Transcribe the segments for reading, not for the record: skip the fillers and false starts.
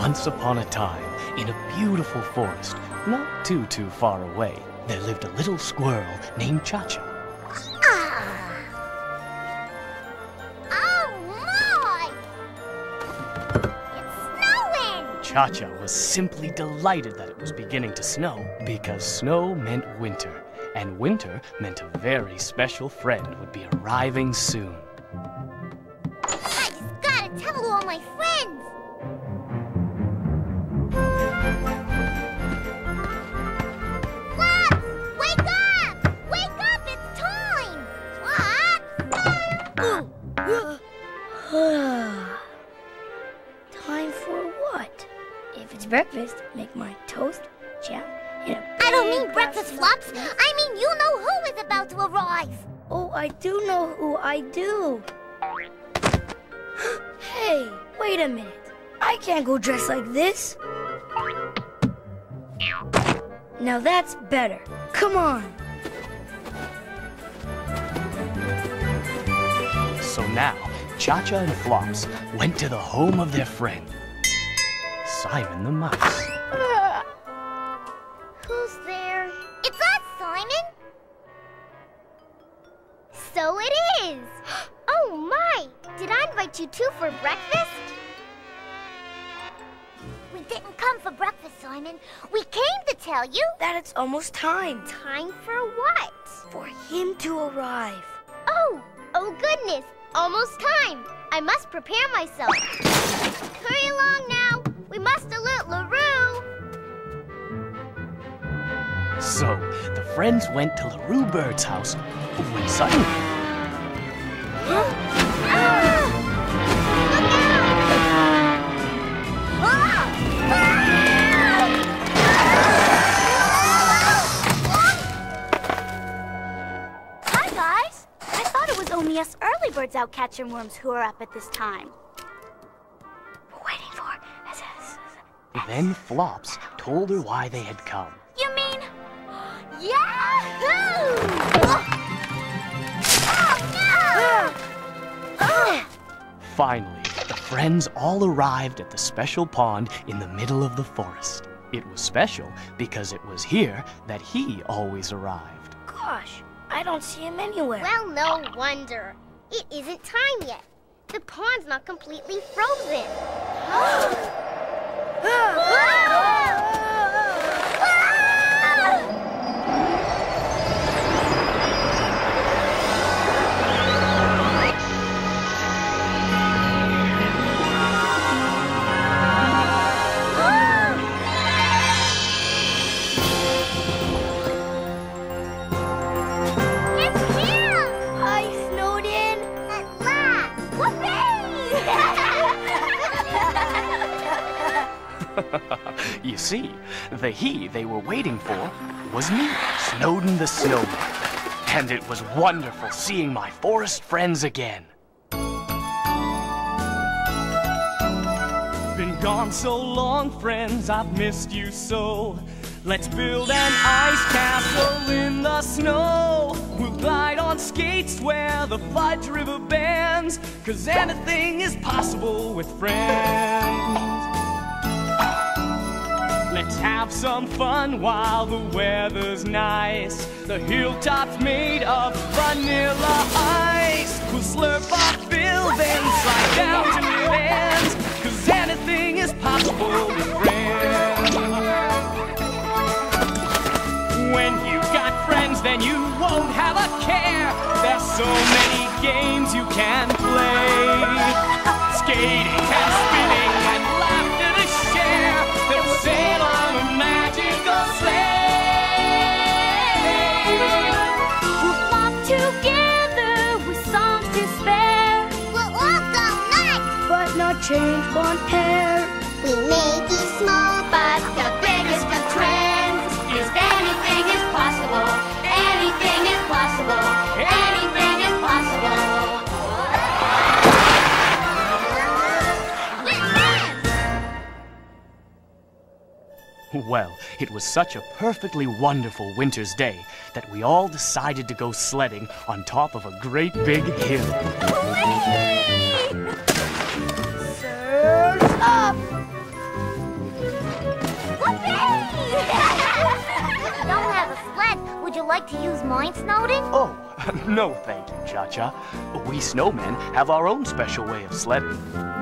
Once upon a time, in a beautiful forest, not too far away, there lived a little squirrel named Cha-Cha. Oh my! It's snowing! Cha-Cha was simply delighted that it was beginning to snow, because snow meant winter, and winter meant a very special friend would be arriving soon. I just gotta tell all my friends! Flops! Wake up! Wake up! It's time! Flops! Time for what? If it's breakfast, make my toast, jam, and a I don't big mean breakfast, Flops. I mean you know who is about to arrive. Oh, I do know who I do. Hey, wait a minute. I can't go dressed like this. Now that's better. Come on. So now, Cha-Cha and Flops went to the home of their friend, Simon the Mouse. Who's there? It's us, Simon! So it is! Oh my! Did I invite you two for breakfast? We didn't come for breakfast, Simon. We came to tell you. That it's almost time. Time for what? For him to arrive. Oh goodness! Almost time! I must prepare myself. Hurry along now! We must alert LaRue! So, the friends went to LaRue Bird's house when suddenly... Look out! Hi, guys. I thought it was only us early birds out catching worms who are up at this time. We're waiting for... Then Flops told her why they had come. You mean... Yahoo! Finally, the friends all arrived at the special pond in the middle of the forest. It was special because it was here that he always arrived. Gosh, I don't see him anywhere. Well, no wonder. It isn't time yet. The pond's not completely frozen. It's him! Hi, Snowden. At last! Whoopee! You see, the he they were waiting for was me, Snowden the Snowman. And it was wonderful seeing my forest friends again. Been gone so long, friends, I've missed you so. Let's build an ice castle in the snow. We'll glide on skates where the Fudge River bends, 'cause anything is possible with friends. Let's have some fun while the weather's nice. The hilltop's made of vanilla ice. We'll slurp our fill, then slide down to the ends, 'cause anything is possible with friends. When you've got friends, then you won't have a care. There's so many games you can play. Skating and spinning and laughter to share. They'll sail on a magical sleigh. We'll flock together with songs to spare, We'll all go nuts! But not change one hair. We may be small, but the biggest of trends is anything is possible. Anything is possible. Anything is possible. Well, it was such a perfectly wonderful winter's day that we all decided to go sledding on top of a great big hill. Surf's up! you like to use mine, Snowden? Oh, no thank you, Cha-Cha. We snowmen have our own special way of sledding. Oh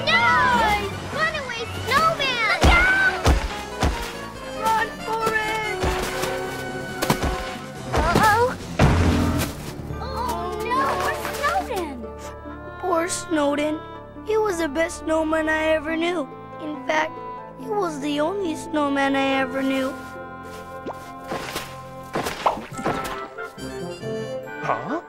no! Run away, Snowman! Run for it! Uh-oh. Oh no, where's Snowden? Poor Snowden. He was the best snowman I ever knew. In fact, he was the only snowman I ever knew. Huh?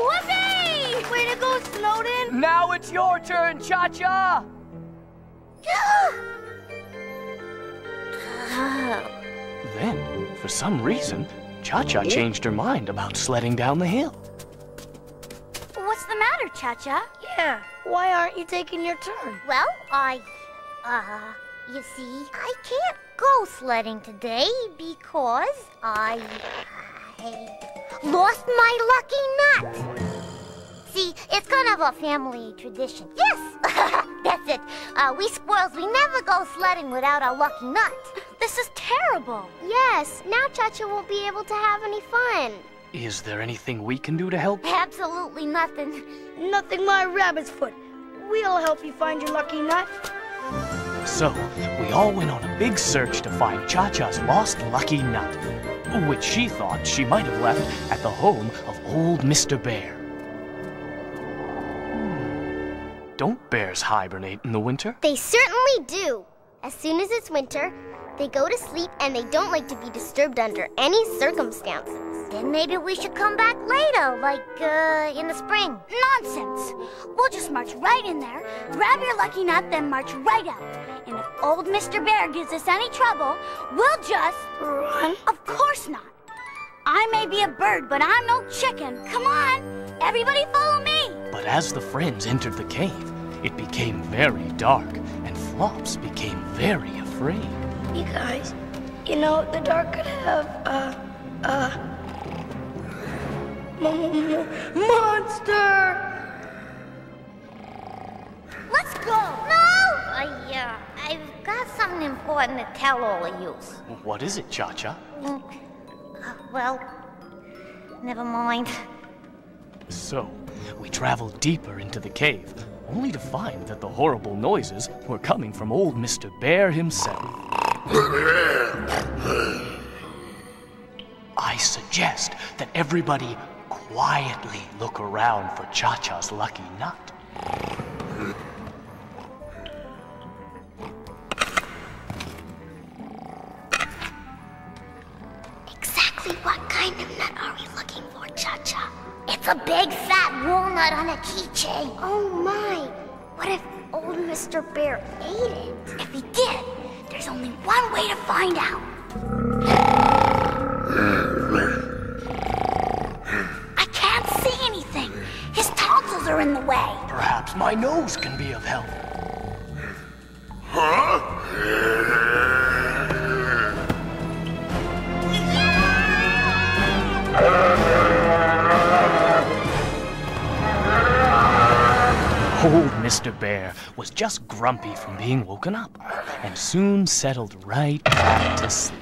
Whoopee! Way to go, Snowden! Now it's your turn, Cha-Cha! Then, for some reason, Cha-Cha changed her mind about sledding down the hill. What's the matter, Cha-Cha? Yeah, why aren't you taking your turn? Well, you see, I can't go sledding today because I lost my lucky nut. See, it's kind of a family tradition. Yes, that's it. We squirrels, we never go sledding without our lucky nut. This is terrible. Yes, now Cha-Cha won't be able to have any fun. Is there anything we can do to help? Absolutely nothing. Nothing like rabbit's foot. We'll help you find your lucky nut. So, we all went on a big search to find Cha-Cha's lost lucky nut, which she thought she might have left at the home of old Mr. Bear. Don't bears hibernate in the winter? They certainly do. As soon as it's winter, they go to sleep and they don't like to be disturbed under any circumstances. Then maybe we should come back later, like, in the spring. Nonsense! We'll just march right in there, grab your lucky nut, then march right out. And if old Mr. Bear gives us any trouble, we'll just... Run? Of course not. I may be a bird, but I'm no chicken. Come on, everybody follow me. But as the friends entered the cave, it became very dark, and Flops became very afraid. You guys, you know, the dark could have, monster! Let's go! No! I've got something important to tell all of you. What is it, Cha-Cha? Well, never mind. So, we traveled deeper into the cave, only to find that the horrible noises were coming from old Mr. Bear himself. I suggest that everybody quietly look around for Cha-Cha's lucky nut. Exactly what kind of nut are we looking for, Cha-Cha? It's a big fat walnut on a keychain. Oh my! What if old Mr. Bear ate it? If he did, there's only one way to find out. I can't see anything. His tonsils are in the way. Perhaps my nose can be of help. Old Mr. Bear was just grumpy from being woken up, and soon settled right back to sleep.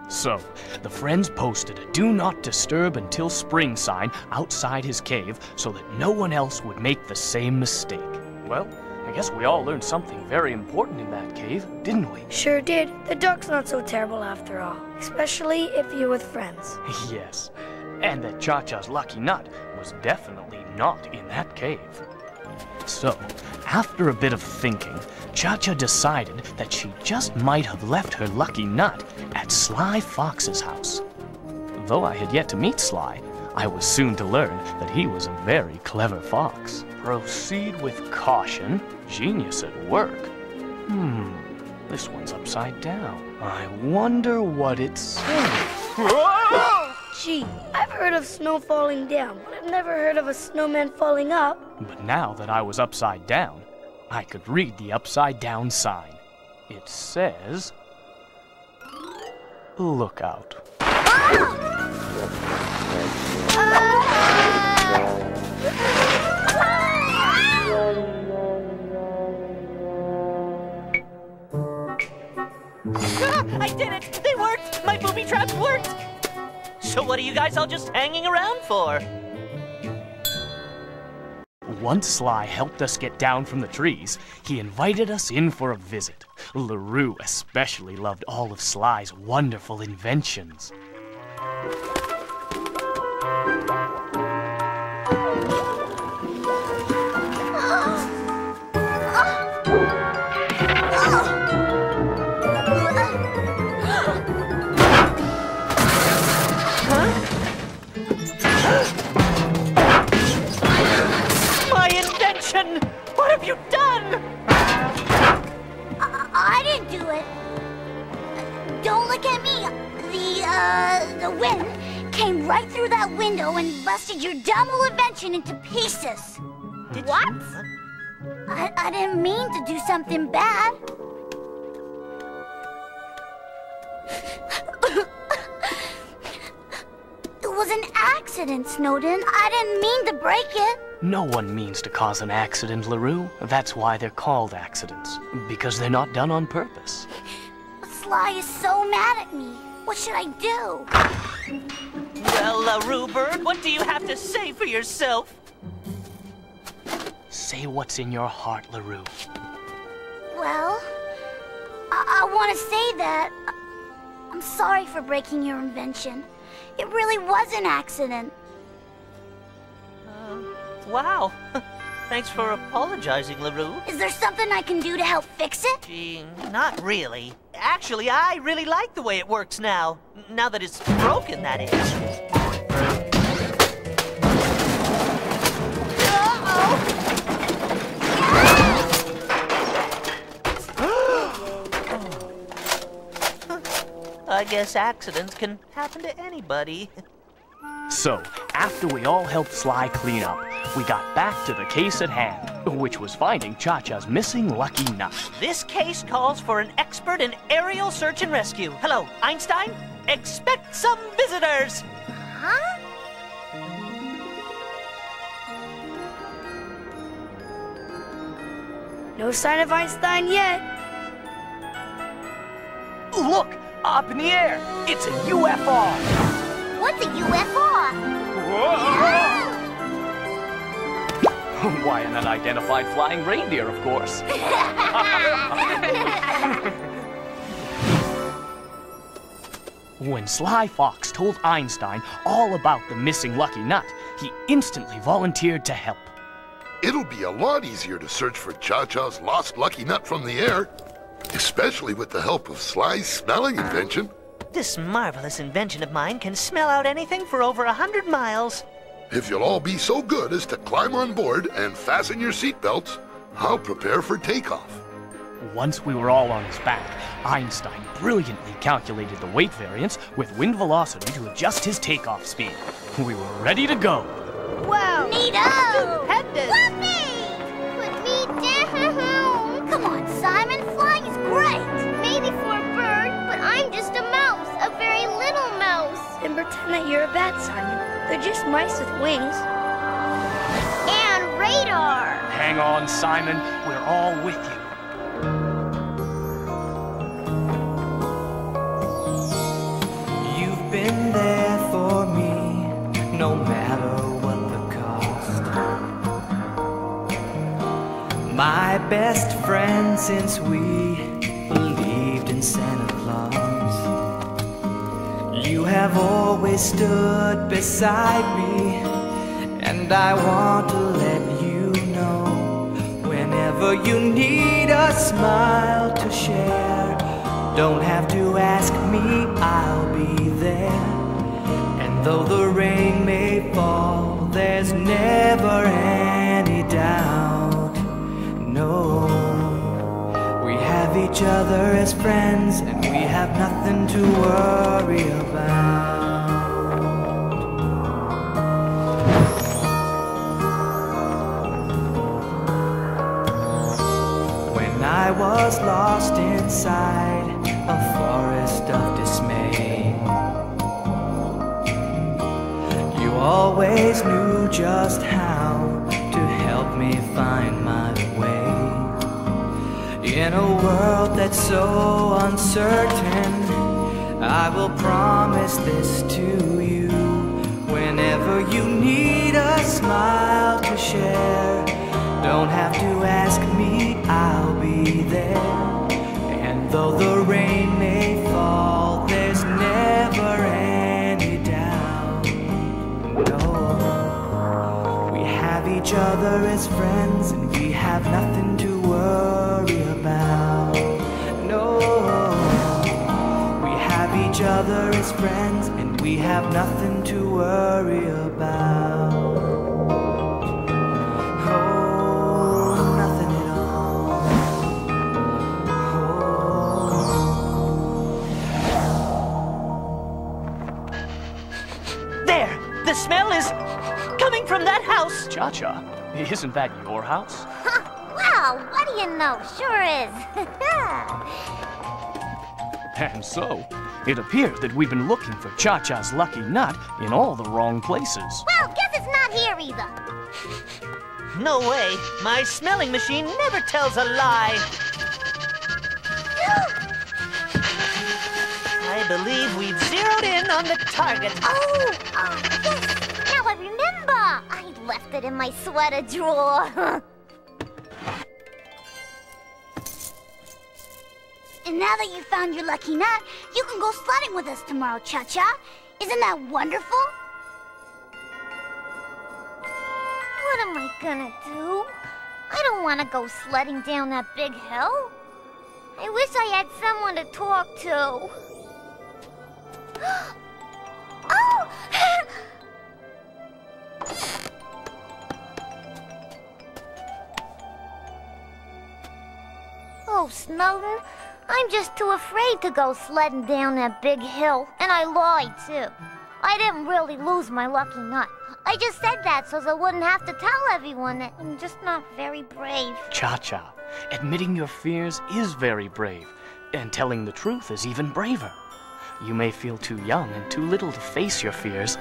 So, the friends posted a Do Not Disturb Until Spring sign outside his cave so that no one else would make the same mistake. Well, I guess we all learned something very important in that cave, didn't we? Sure did. The dark's not so terrible after all, especially if you're with friends. Yes, and that Cha-Cha's lucky nut was definitely not in that cave. So, after a bit of thinking, Cha-Cha decided that she just might have left her lucky nut at Sly Fox's house. Though I had yet to meet Sly, I was soon to learn that he was a very clever fox. Proceed with caution, genius at work. This one's upside down. I wonder what it says. Gee, I've heard of snow falling down, but I've never heard of a snowman falling up. But now that I was upside down, I could read the upside down sign. It says, "Look out." did it! They worked! My booby traps worked! So what are you guys all just hanging around for? Once Sly helped us get down from the trees, he invited us in for a visit. LaRue especially loved all of Sly's wonderful inventions. What have you done? I didn't do it. Don't look at me. The wind came right through that window and busted your dumb little invention into pieces. What? I didn't mean to do something bad. It was an accident, Snowden. I didn't mean to break it. No one means to cause an accident, LaRue. That's why they're called accidents. Because they're not done on purpose. Sly is so mad at me. What should I do? Well, LaRue Bird, what do you have to say for yourself? Say what's in your heart, LaRue. Well, I want to say that I'm sorry for breaking your invention. It really was an accident. Wow. Thanks for apologizing, LaRue. Is there something I can do to help fix it? Gee, not really. Actually, I really like the way it works now. Now that it's broken, that is. I guess accidents can happen to anybody. So, after we all helped Sly clean up, we got back to the case at hand, which was finding Cha-Cha's missing lucky nut. This case calls for an expert in aerial search and rescue. Hello, Einstein. Expect some visitors. Huh? No sign of Einstein yet. Look! Up in the air! It's a UFR! What's a UFR? Why, an unidentified flying reindeer, of course. When Sly Fox told Einstein all about the missing lucky nut, he instantly volunteered to help. It'll be a lot easier to search for Cha-Cha's lost lucky nut from the air, especially with the help of Sly's smelling invention. This marvelous invention of mine can smell out anything for over 100 miles. If you'll all be so good as to climb on board and fasten your seatbelts, I'll prepare for takeoff. Once we were all on his back, Einstein brilliantly calculated the weight variance with wind velocity to adjust his takeoff speed. We were ready to go. Wow! Neato! Stupendous! Whoopee! Put me down! Come on, Simon. Flying is great. Maybe for a bird, but I'm just a mouse, a very little mouse. Then pretend that you're a bat, Simon. They're just mice with wings. And radar. Hang on, Simon. We're all with you. You've been there for me, no matter what the cost. My best friend since we believed in Santa Claus. You have always stood beside me, and I want to let you know, whenever you need a smile to share, don't have to ask me, I'll be there. And though the rain may fall, there's never any doubt. No, we have each other as friends, and we have nothing to worry about. When I was lost inside a forest of dismay, you always knew just how to help me find my way. In a world that's so uncertain, I will promise this to you. Whenever you need a smile to share, don't have to ask me, I'll be there. And though the rain may fall, there's never any doubt. No, we have each other as friends, and we have nothing to worry about. No, we have each other as friends, and we have nothing to worry about. Oh, nothing at all. There! The smell is coming from that house! Cha-Cha, isn't that your house? Wow, what do you know? Sure is. And so, it appears that we've been looking for Cha-Cha's lucky nut in all the wrong places. Well, guess it's not here either. No way! My smelling machine never tells a lie! I believe we've zeroed in on the target. Oh, yes. Now I remember. I left it in my sweater drawer. And now that you found your lucky nut, you can go sledding with us tomorrow, Cha-Cha. Isn't that wonderful? What am I gonna do? I don't want to go sledding down that big hill. I wish I had someone to talk to. Oh! Oh, Snowden, I'm just too afraid to go sledding down that big hill. And I lied, too. I didn't really lose my lucky nut. I just said that so I wouldn't have to tell everyone that I'm just not very brave. Cha-Cha, admitting your fears is very brave, and telling the truth is even braver. You may feel too young and too little to face your fears,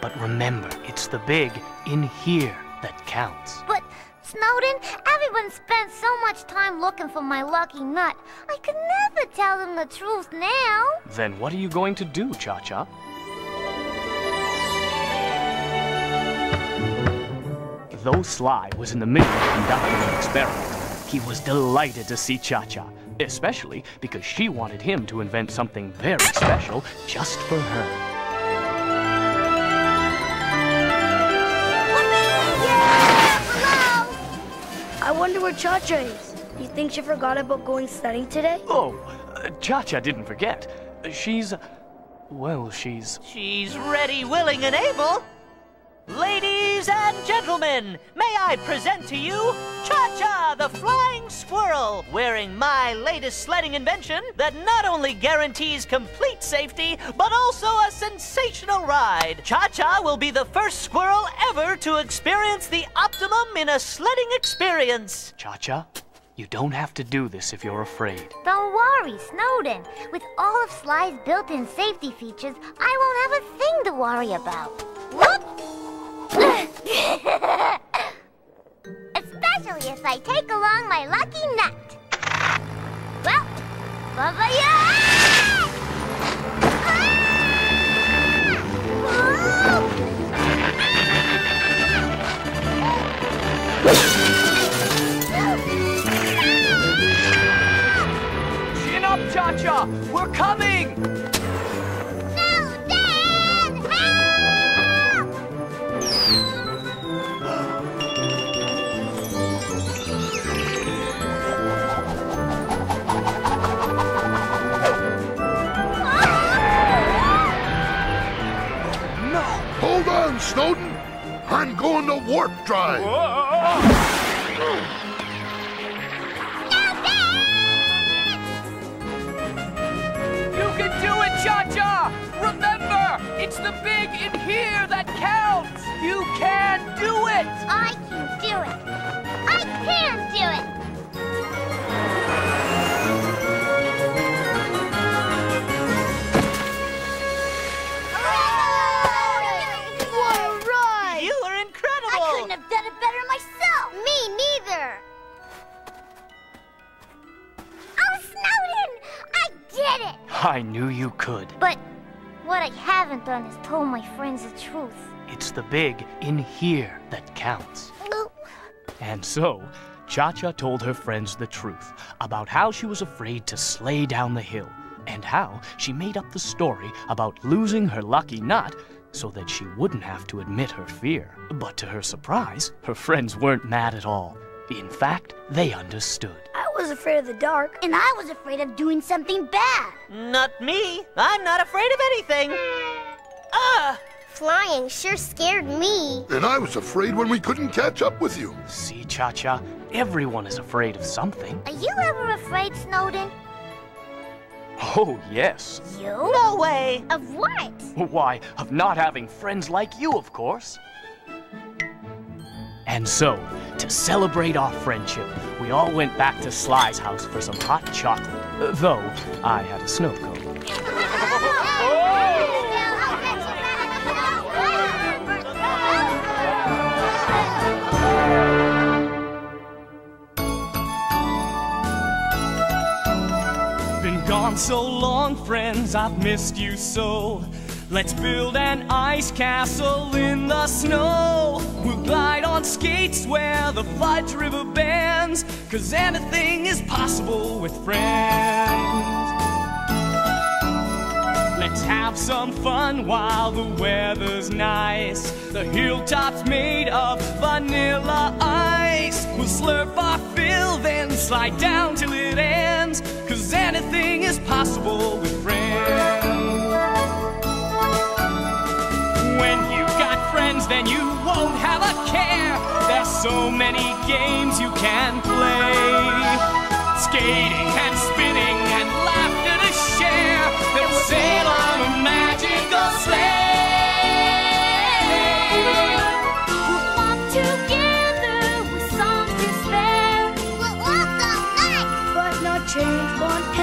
but remember, it's the big in here that counts. But, Snowden, everyone spent so much time looking for my lucky nut. I could never tell them the truth now. Then what are you going to do, Cha-Cha? Though Sly was in the middle of conducting an experiment, he was delighted to see Cha-Cha, especially because she wanted him to invent something very special just for her. Yeah! Hello! I wonder where Cha-Cha is. You think she forgot about going sledding today? Oh, Cha-Cha didn't forget. She's She's ready, willing, and able. Ladies and gentlemen, may I present to you Cha-Cha, the flying squirrel, wearing my latest sledding invention that not only guarantees complete safety, but also a sensational ride. Cha-Cha will be the first squirrel ever to experience the optimum in a sledding experience. Cha-Cha, you don't have to do this if you're afraid. Don't worry, Snowden. With all of Sly's built-in safety features, I won't have a thing to worry about. Whoop! Especially if I take along my lucky nut. Well, bye-bye. Chin up, Cha-Cha! We're coming! Hold on, Snowden. I'm going to warp drive. You can do it, Cha-Cha! Remember, it's the big in here that counts! You can do it! I can do it. I can do it. What a ride! You are incredible! I couldn't have done it better myself. I knew you could. But what I haven't done is told my friends the truth. It's the big in here that counts. And so, Cha-Cha told her friends the truth about how she was afraid to sleigh down the hill, and how she made up the story about losing her lucky nut so that she wouldn't have to admit her fear. But to her surprise, her friends weren't mad at all. In fact, they understood. I was afraid of the dark. And I was afraid of doing something bad. Not me. I'm not afraid of anything. Flying sure scared me. And I was afraid when we couldn't catch up with you. See, Cha-Cha, everyone is afraid of something. Are you ever afraid, Snowden? Oh, yes. You? No way. Of what? Why, of not having friends like you, of course. And so, to celebrate our friendship, we all went back to Sly's house for some hot chocolate, though I had a snow cone. Been gone so long, friends, I've missed you so. Let's build an ice castle in the snow. We'll glide on skates where the Fudge River bends, 'cause anything is possible with friends. Let's have some fun while the weather's nice. The hilltop's made of vanilla ice. We'll slurp our fill, then slide down till it ends, 'cause anything is possible with friends. When you've got friends, then you won't have a care. There's so many games you can play. Skating and spinning and laughter to share. They'll sail on a magical sleigh. We'll walk together with songs to spare. But not change one hair.